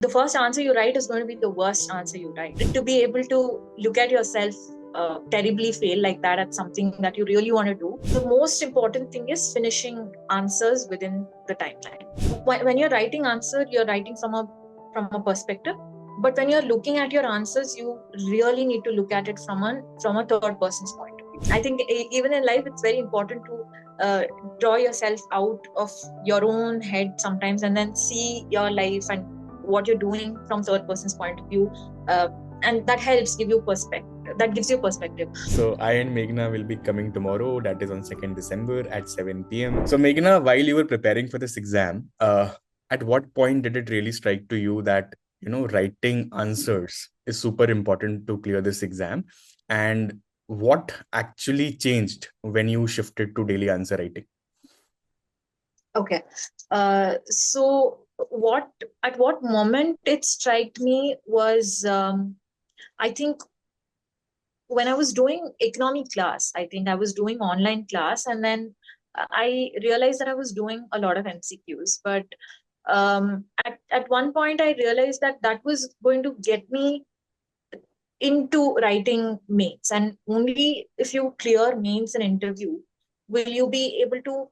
the first answer you write is going to be the worst answer you write. To be able to look at yourself terribly fail like that at something that you really want to do, the most important thing is finishing answers within the timeline. When you're writing answer, you're writing from a perspective. But when you're looking at your answers, you really need to look at it from a third person's point of view. I think even in life, it's very important to draw yourself out of your own head sometimes and then see your life and what you're doing from third person's point of view, and that helps give you perspective. That gives you perspective. So I and Meghana will be coming tomorrow, that is on 2nd December at 7 p.m. So Meghana, while you were preparing for this exam, at what point did it really strike to you that writing answers is super important to clear this exam? And what actually changed when you shifted to daily answer writing? Okay. So at what moment it struck me was, I think when I was doing economy class, I think I was doing online class, and then I realized that I was doing a lot of MCQs. But at one point, I realized that that was going to get me into writing mains, and only if you clear mains and interview will you be able to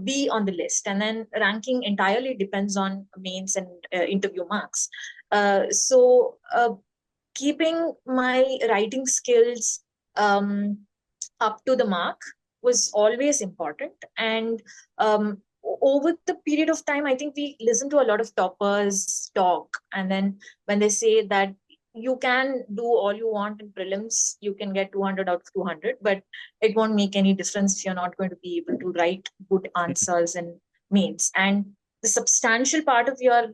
be on the list, and then ranking entirely depends on mains and interview marks. So keeping my writing skills up to the mark was always important. And over the period of time, I think we listen to a lot of toppers talk, and then when they say that you can do all you want in prelims, you can get 200 out of 200, but it won't make any difference if you're not going to be able to write good answers in mains. And the substantial part of your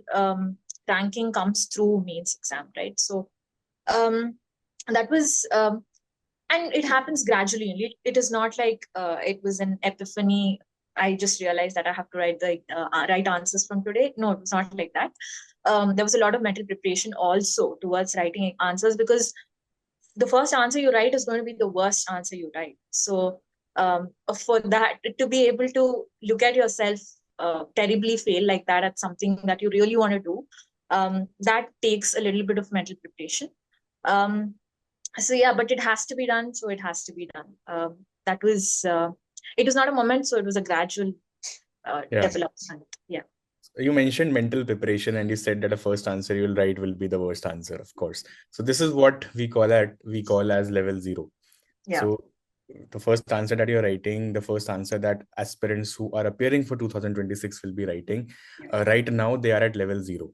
ranking comes through mains exam, right? So um, that was and it happens gradually. It is not like it was an epiphany. I just realized that I have to write the right answers from today. No, it was not like that. There was a lot of mental preparation also towards writing answers, because the first answer you write is going to be the worst answer you write. So for that, to be able to look at yourself terribly fail like that at something that you really want to do, that takes a little bit of mental preparation. Um, so yeah, but it has to be done, so it has to be done. That was it was not a moment, so it was a gradual development. Yeah. You mentioned mental preparation, and you said that the first answer you'll write will be the worst answer, of course. So this is what we call as level 0. Yeah. So the first answer that you're writing, the first answer that aspirants who are appearing for 2026 will be writing, right now they are at level 0.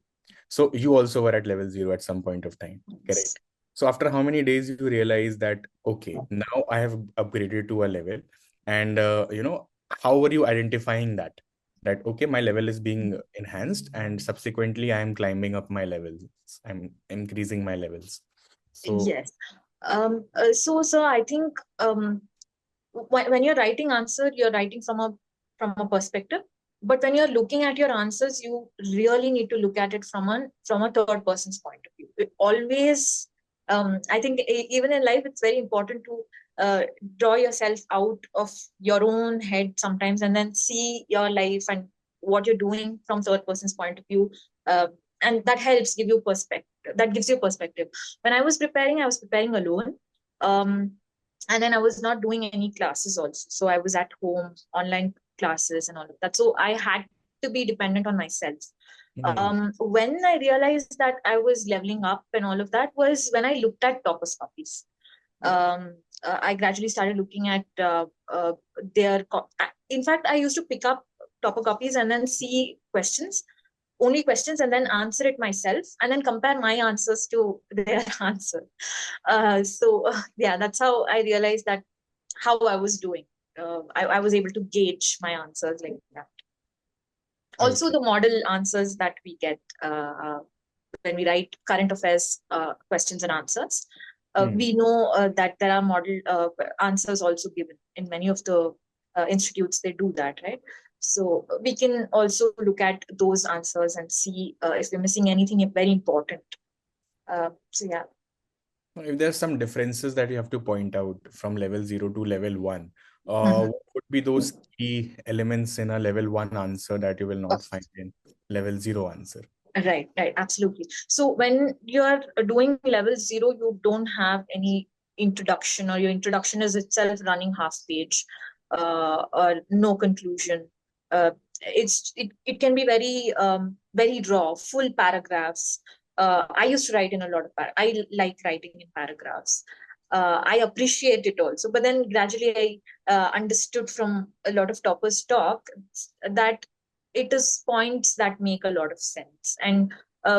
So you also were at level 0 at some point of time, correct? So after how many days you realize that, okay, now I have upgraded to a level, and how were you identifying that okay, my level is being enhanced, and subsequently I am climbing up my levels, I'm increasing my levels? So Yes. So I think when you're writing answer, you're writing from a perspective. But when you're looking at your answers, you really need to look at it from a third person's point of view. It always, I think even in life, it's very important to draw yourself out of your own head sometimes, and then see your life and what you're doing from third person's point of view, uh, and that helps give you perspective. That gives you perspective. When I was preparing alone. And then I was not doing any classes also. So I was at home, online classes and all of that. So I had to be dependent on myself. When I realized that I was leveling up and all of that was when I looked at toppers copies. I gradually started looking at in fact, I used to pick up topper copies and then see only questions, and then answer it myself, and then compare my answers to their answer. Yeah, that's how I realized that how I was doing. I was able to gauge my answers like that. Also, okay. the model answers that we get when we write current affairs questions and answers, we know that there are model answers also given in many of the institutes. They do that, right? So we can also look at those answers and see if we're missing anything very important. So yeah. If there's some differences that you have to point out from level 0 to level 1, Mhm. what would be those key elements in a level 1 answer that you will not find in level 0 answer? Right, right, absolutely. So when you're doing level 0, you don't have any introduction, or your introduction is itself running half page, or no conclusion. It can be very raw, full paragraphs. I used to write in a lot of I like writing in paragraphs. I appreciate it also, but then gradually I understood from a lot of toppers talk that it is points that make a lot of sense, and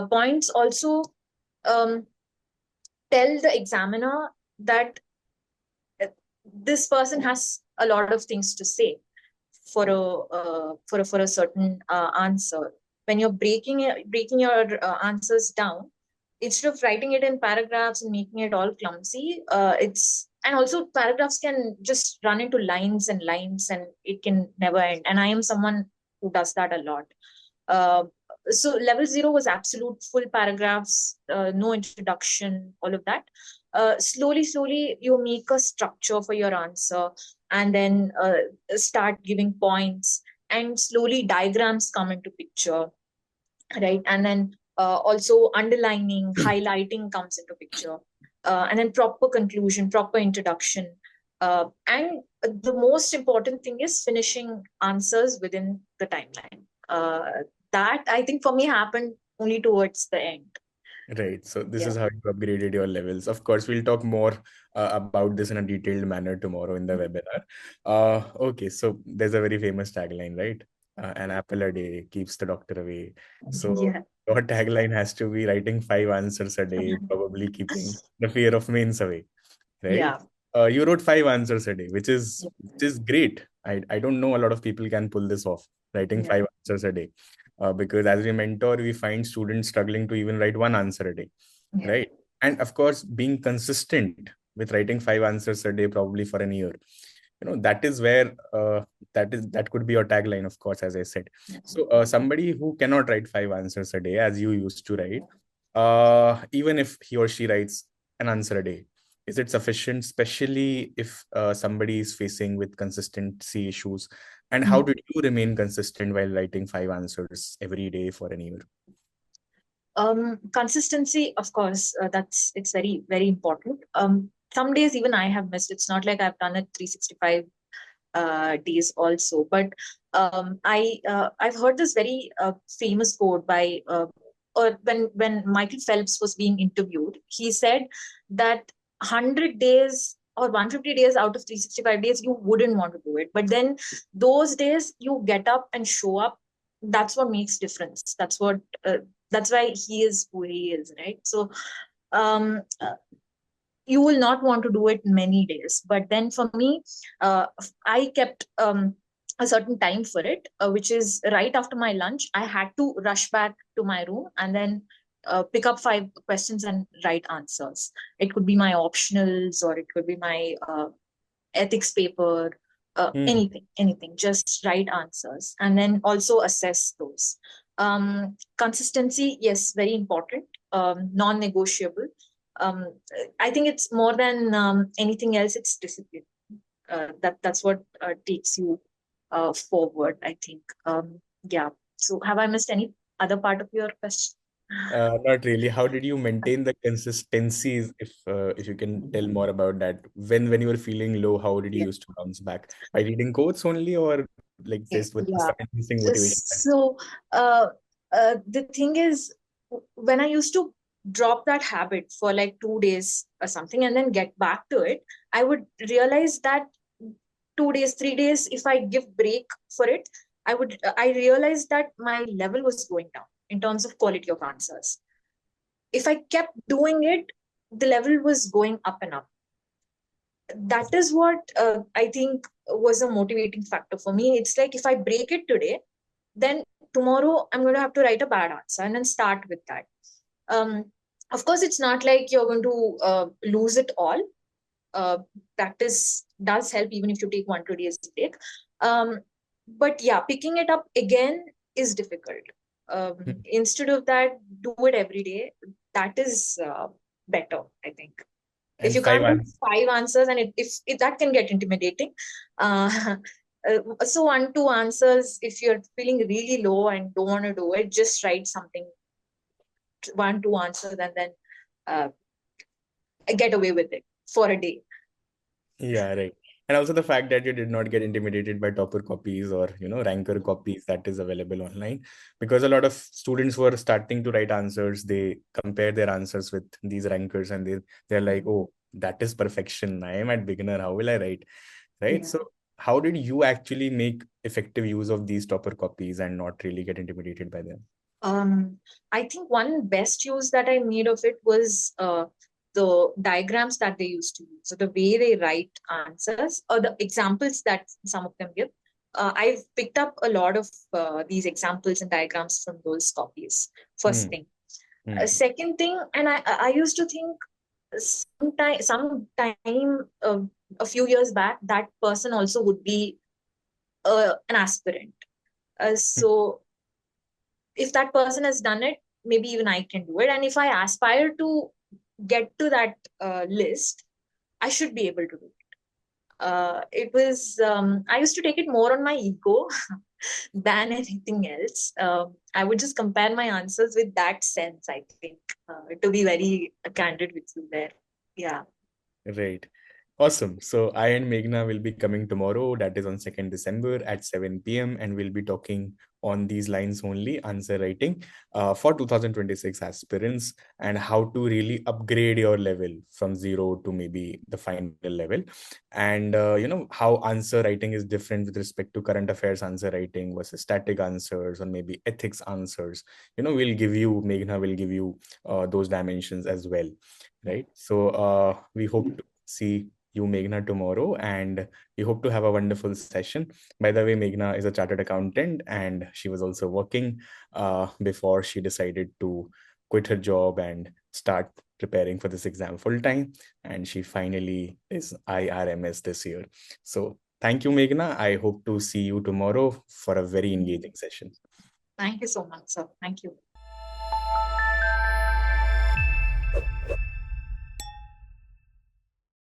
points also um, tell the examiner that this person has a lot of things to say for a certain answer. When you're breaking your answers down, instead of writing it in paragraphs and making it all clumsy, it's and also paragraphs can just run into lines and lines, and it can never end. And I am someone who does that a lot. Uh, so level 0 was absolute full paragraphs, no introduction, all of that. Slowly, you make a structure for your answer, and then start giving points, and slowly diagrams come into picture, right? And then also underlining, highlighting comes into picture, and then proper conclusion, proper introduction, and the most important thing is finishing answers within the timeline. That I think for me happened only towards the end. Right. So this Yeah. is how you upgraded your levels. Of course, we'll talk more about this in a detailed manner tomorrow in the webinar. Okay. So there's a very famous tagline, right? An apple a day keeps the doctor away. So Yeah. your tagline has to be writing 5 answers a day, probably keeping the fear of mains away, right? Yeah. You wrote 5 answers a day, which is great. I don't know a lot of people can pull this off, writing Yeah. 5 answers a day. Because as we mentor, we find students struggling to even write 1 answer a day, Yeah. right? And of course, being consistent with writing 5 answers a day, probably for an year, that is where that could be your tagline, of course, as I said. So somebody who cannot write 5 answers a day, as you used to write, even if he or she writes an answer a day, is it sufficient, especially if somebody is facing with consistency issues? And how Mhm. did you remain consistent while writing 5 answers every day for an year? Consistency, of course, it's very, very important. Some days even I have missed. It's not like I've done it 365 days also. But I've heard this very famous quote by or when Michael Phelps was being interviewed, he said that 100 days or 150 days out of 365 days you wouldn't want to do it, but then those days you get up and show up. That's what makes difference. That's why he is who he is, right? So um, you will not want to do it many days. But then for me, I kept a certain time for it, which is right after my lunch. I had to rush back to my room and then pick up 5 questions and write answers. It could be my optionals, or it could be my ethics paper, Hmm. anything. Just write answers and then also assess those. Consistency, yes, very important, non-negotiable. Um, I think it's more than anything else. It's discipline. That's what takes you forward, I think. Yeah. So, have I missed any other part of your question? Not really. How did you maintain the consistencies? If you can tell more about that. When you were feeling low, how did you Yeah. used to bounce back? By reading quotes only, or like Okay. this with Yeah. some interesting motivation? So, uh, the thing is, when I used to drop that habit for like 2 days or something and then get back to it, I would realize that 2 days, 3 days, if I give break for it, I realized that my level was going down in terms of quality of answers. If I kept doing it, the level was going up and up. That is what I think was a motivating factor for me. It's like if I break it today, then tomorrow I'm going to have to write a bad answer and then start with that. Um, of course, it's not like you're going to lose it all. Uh, Practice does help even if you take 1 2 days break. Um, but yeah, picking it up again is difficult. Instead of that, do it every day. That is better, I think. If And you five can't do answers. 5 answers, and if that can get intimidating, uh, so 1 2 answers, if you're feeling really low and don't want to do it, just write something two answers and then get away with it for a day. Yeah, right. And also the fact that you did not get intimidated by topper copies or, ranker copies that is available online. Because a lot of students were starting to write answers, they compare their answers with these rankers and they're like, oh, that is perfection. I am at beginner. How will I write? Right. Yeah. So how did you actually make effective use of these topper copies and not really get intimidated by them? I think one best use that I made of it was the diagrams that they used to use. So the way they write answers or the examples that some of them give. I've picked up a lot of these examples and diagrams from those copies. First thing. Second thing, and I used to think sometime a few years back that person also would be an aspirant. So if that person has done it, maybe even I can do it. And if I aspire to get to that list, I should be able to do it. I used to take it more on my ego than anything else. I would just compare my answers with that sense, I think, to be very candid with you there. Yeah. Right. Awesome. So I and Meghna will be coming tomorrow, that is on 2nd December at 7 p.m. and we'll be talking on these lines only, answer writing for 2026 aspirants and how to really upgrade your level from 0 to maybe the final level. And, how answer writing is different with respect to current affairs answer writing versus static answers or maybe ethics answers. Meghna will give you those dimensions as well. Right. So we hope to see you, Meghna, tomorrow, and we hope to have a wonderful session. By the way, Meghna is a chartered accountant and she was also working before she decided to quit her job and start preparing for this exam full time. And she finally is IRMS this year. So thank you, Meghna. I hope to see you tomorrow for a very engaging session. Thank you so much, sir. Thank you.